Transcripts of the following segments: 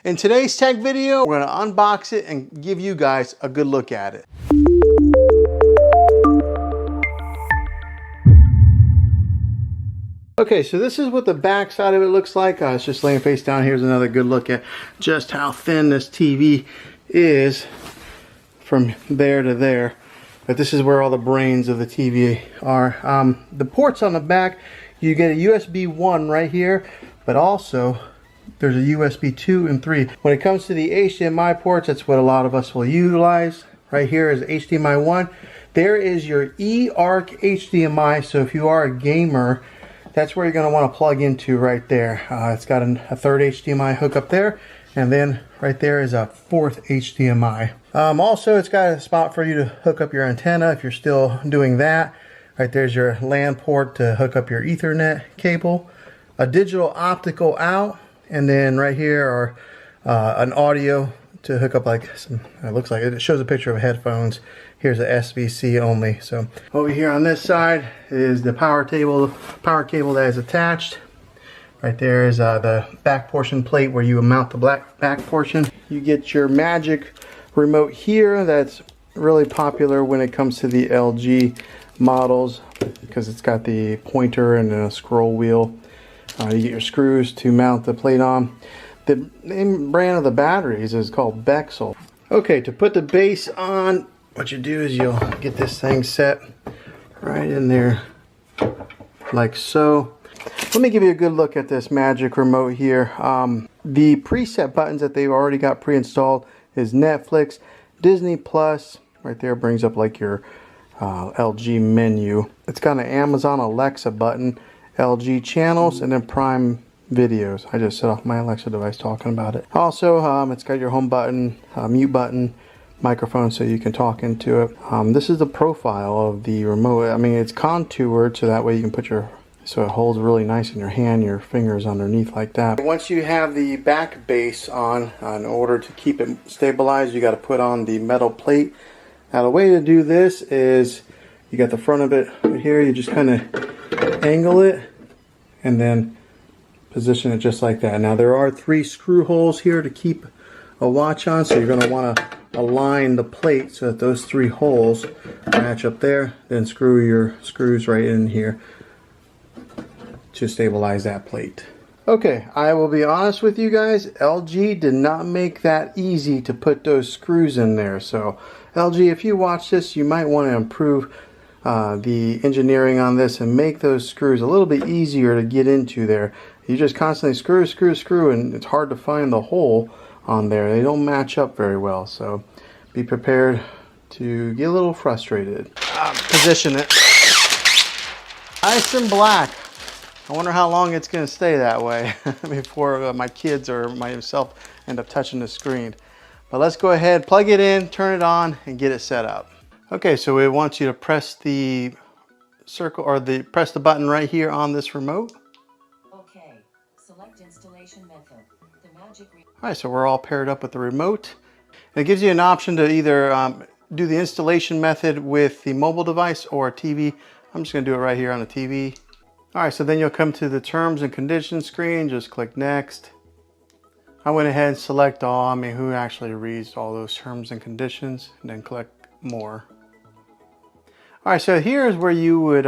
In today's tech video, we're gonna unbox it and give you guys a good look at it. Okay, so this is what the back side of it looks like. It's just laying face down. Here's another good look at just how thin this TV is from there to there. But this is where all the brains of the TV are. The ports on the back, you get a USB 1 right here, but also there's a USB 2 and 3. When it comes to the HDMI ports, that's what a lot of us will utilize. Right here is HDMI 1. There is your eARC HDMI, so if you are a gamer, that's where you're going to want to plug into right there. It's got a third HDMI hookup there, and then right there is a fourth HDMI. Also, it's got a spot for you to hook up your antenna if you're still doing that. Right there's your LAN port to hook up your Ethernet cable, a digital optical out, and then right here are an audio to hook up like some, it looks like it shows a picture of headphones. Here's a SBC only. So over here on this side is the power cable that is attached. Right there is the back portion plate where you mount the back portion. You get your Magic remote here. That's really popular when it comes to the LG models because it's got the pointer and a scroll wheel. You get your screws to mount the plate on. The name brand of the batteries is called bezel. Okay, to put the base on, what you do is you'll get this thing set right in there like so. Let me give you a good look at this Magic remote here. The preset buttons that they've already got pre-installed is Netflix, Disney Plus. Right there brings up like your LG menu. It's got an Amazon Alexa button, LG channels, and then Prime videos. I just set off my Alexa device talking about it. Also, it's got your home button, mute button, microphone so you can talk into it. This is the profile of the remote. I mean, it's contoured so that way you can put so it holds really nice in your hand, your fingers underneath like that. Once you have the back base on, in order to keep it stabilized, you got to put on the metal plate. Now the way to do this is you got the front of it right here, you just kind of angle it and then position it just like that. Now there are 3 screw holes here to keep a watch on, so you're going to want to align the plate so that those 3 holes match up there, then screw your screws right in here to stabilize that plate. Okay, I will be honest with you guys, LG did not make that easy to put those screws in there. So LG, if you watch this, you might want to improve the engineering on this and make those screws a little bit easier to get into there. You just constantly screw, and it's hard to find the hole on there. They don't match up very well, so be prepared to get a little frustrated. Position it. Nice and black. I wonder how long it's going to stay that way before my kids or myself end up touching the screen. But let's go ahead, plug it in, turn it on, and get it set up. Okay, so we want you to press the circle or press the button right here on this remote. Okay, select installation method. The Magic. All right, so we're all paired up with the remote. And it gives you an option to either do the installation method with the mobile device or a TV. I'm just going to do it right here on the TV. All right, so then you'll come to the terms and conditions screen. Just click next. I went ahead and select all. I mean, who actually reads all those terms and conditions? And then click more. All right, so here's where you would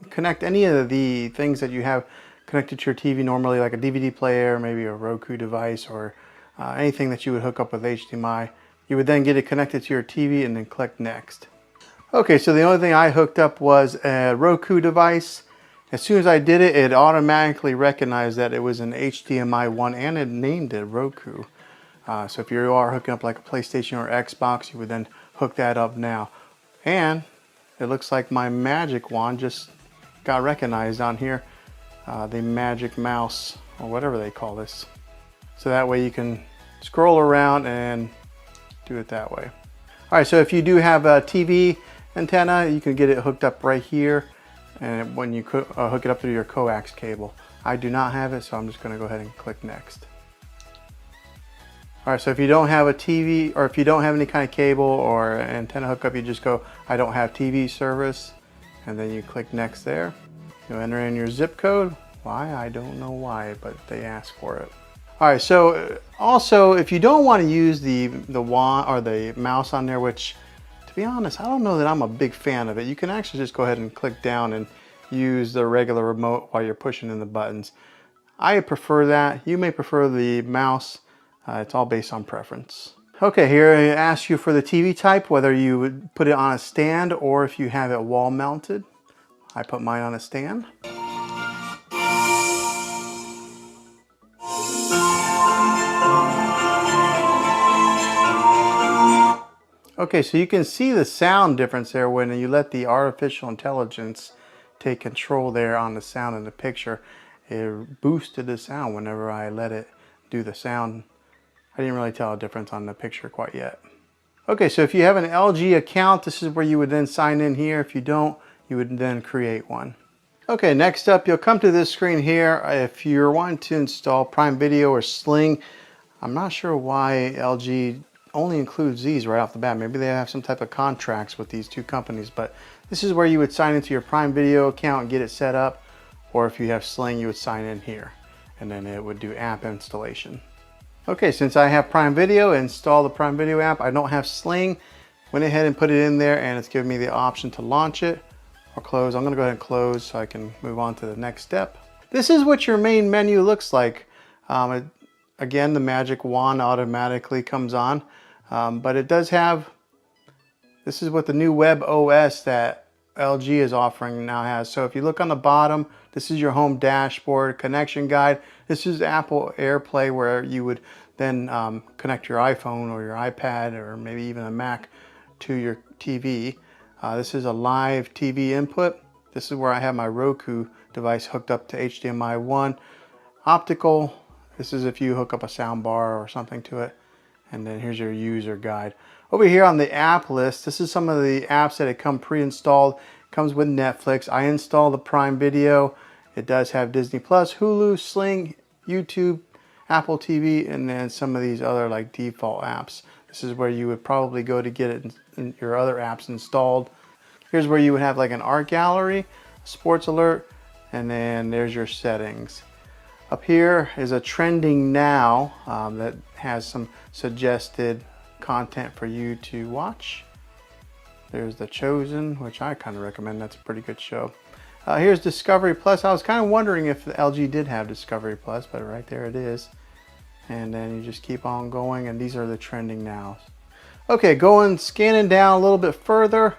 connect any of the things that you have connected to your TV normally, like a DVD player, maybe a Roku device, or anything that you would hook up with HDMI. You would then get it connected to your TV and then click next. Okay, so the only thing I hooked up was a Roku device. As soon as I did it, it automatically recognized that it was an HDMI 1 and it named it Roku. So if you are hooking up like a PlayStation or Xbox, you would then hook that up now. And it looks like my Magic Wand just got recognized on here. The Magic Mouse, or whatever they call this. So that way you can scroll around and do it that way. All right, so if you do have a TV antenna, you can get it hooked up right here. And when you hook it up through your coax cable. I do not have it, so I'm just going to go ahead and click next. All right, so if you don't have a TV, or if you don't have any kind of cable or antenna hookup, you just go, I don't have TV service, and then you click next there. You'll enter in your zip code. Why? I don't know why, but they ask for it. All right, so also if you don't want to use the wand or the mouse on there, which to be honest, I don't know that I'm a big fan of it. You can actually just go ahead and click down and use the regular remote while you're pushing in the buttons. I prefer that. You may prefer the mouse. It's all based on preference. Okay, here it asks you for the TV type, whether you would put it on a stand or if you have it wall mounted. I put mine on a stand. Okay, so you can see the sound difference there when you let the artificial intelligence take control there on the sound in the picture. It boosted the sound whenever I let it do the sound. I didn't really tell a difference on the picture quite yet. Okay, so if you have an LG account, this is where you would then sign in here. If you don't, you would then create one. Okay, next up, you'll come to this screen here. If you're wanting to install Prime Video or Sling, I'm not sure why LG only includes these right off the bat. Maybe they have some type of contracts with these two companies, but this is where you would sign into your Prime Video account and get it set up. Or if you have Sling, you would sign in here and then it would do app installation. Okay, since I have Prime Video, install the Prime Video app. I don't have Sling. Went ahead and put it in there and it's giving me the option to launch it or close. I'm gonna go ahead and close so I can move on to the next step. This is what your main menu looks like. Again, the magic wand automatically comes on, but it does have, this is what the new web OS that LG is offering now has. So if you look on the bottom, this is your home dashboard, connection guide. This is Apple AirPlay, where you would then connect your iPhone or your iPad or maybe even a Mac to your TV. This is a live TV input. This is where I have my Roku device hooked up to HDMI 1. Optical, this is if you hook up a sound bar or something to it. And then here's your user guide. Over here on the app list, this is some of the apps that come pre-installed. It comes with Netflix. I installed the Prime Video. It does have Disney Plus, Hulu, Sling, YouTube, Apple TV, and then some of these other like default apps. This is where you would probably go to get it in your other apps installed. Here's where you would have like an art gallery, sports alert, and then there's your settings. Up here is a trending now that has some suggested content for you to watch. There's The Chosen, which I kind of recommend. That's a pretty good show. Here's Discovery Plus. I was kind of wondering if the LG did have Discovery Plus, but right there it is. And then you just keep on going, and these are the trending nows. Okay, scanning down a little bit further.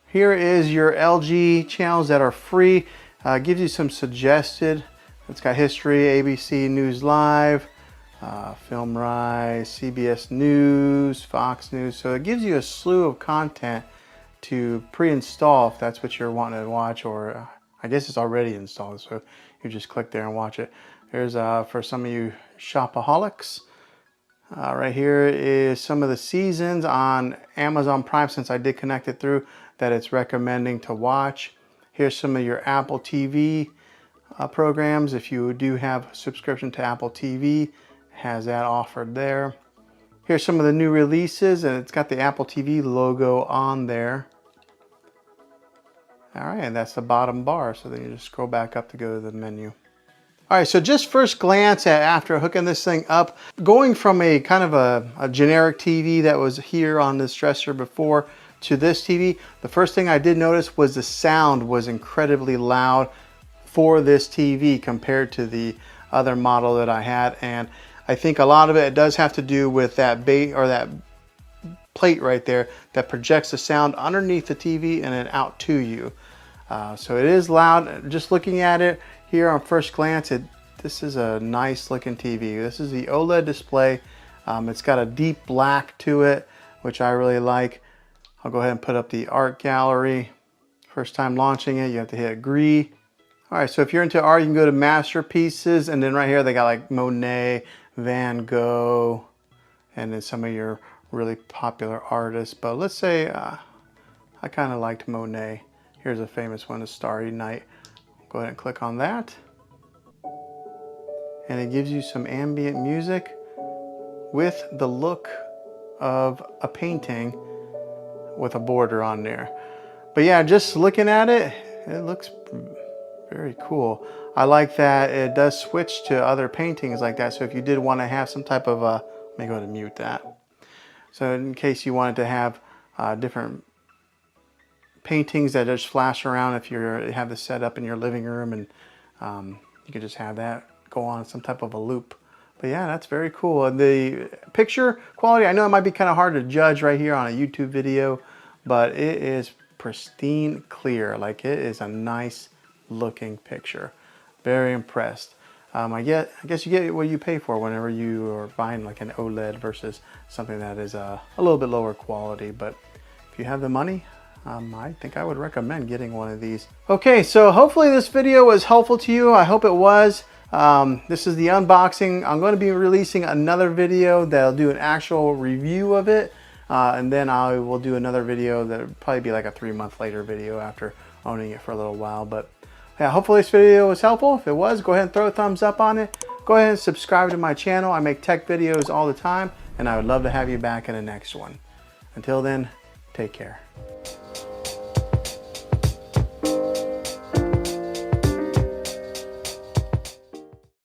Here is your LG channels that are free. Gives you some suggested. It's got history, ABC News Live, Film Rise, CBS News, Fox News. So it gives you a slew of content to pre-install if that's what you're wanting to watch, or I guess it's already installed, so you just click there and watch it. There's for some of you shopaholics. Right here is some of the seasons on Amazon Prime, since I did connect it through, that it's recommending to watch. Here's some of your Apple TV programs. If you do have a subscription to Apple TV, has that offered there. Here's some of the new releases, and it's got the Apple TV logo on there. All right, and that's the bottom bar, so then you just scroll back up to go to the menu. All right, so just first glance at after hooking this thing up, going from a kind of a generic TV that was here on this dresser before to this TV, the first thing I did notice was the sound was incredibly loud for this TV compared to the other model that I had. And I think a lot of it does have to do with that that plate right there that projects the sound underneath the TV and then out to you. So it is loud. Just looking at it here on first glance, this is a nice looking TV. This is the OLED display. It's got a deep black to it, which I really like. I'll go ahead and put up the art gallery. First time launching it, you have to hit agree. All right, so if you're into art, you can go to masterpieces, and then right here they got like Monet, Van Gogh, and then some of your really popular artists. But let's say I kind of liked Monet. Here's a famous one, A Starry Night. Go ahead and click on that. And it gives you some ambient music with the look of a painting with a border on there. But yeah, just looking at it, it looks Very cool. I like that it does switch to other paintings like that. So if you did want to have some type of let me go ahead and mute that. So in case you wanted to have different paintings that just flash around, if you have this set up in your living room, and you could just have that go on some type of a loop. But yeah, that's very cool. And the picture quality, I know it might be kind of hard to judge right here on a YouTube video, but it is pristine clear. Like, it is a nice looking picture. Very impressed. I guess you get what you pay for whenever you are buying like an OLED versus something that is a little bit lower quality. But if you have the money, I think I would recommend getting one of these. Okay, so hopefully this video was helpful to you. I hope it was. This is the unboxing. I'm going to be releasing another video that'll do an actual review of it. And then I will do another video that'll probably be like a 3-month later video after owning it for a little while. But yeah, hopefully this video was helpful. If it was, go ahead and throw a thumbs up on it. Go ahead and subscribe to my channel. I make tech videos all the time, and I would love to have you back in the next one. Until then, take care.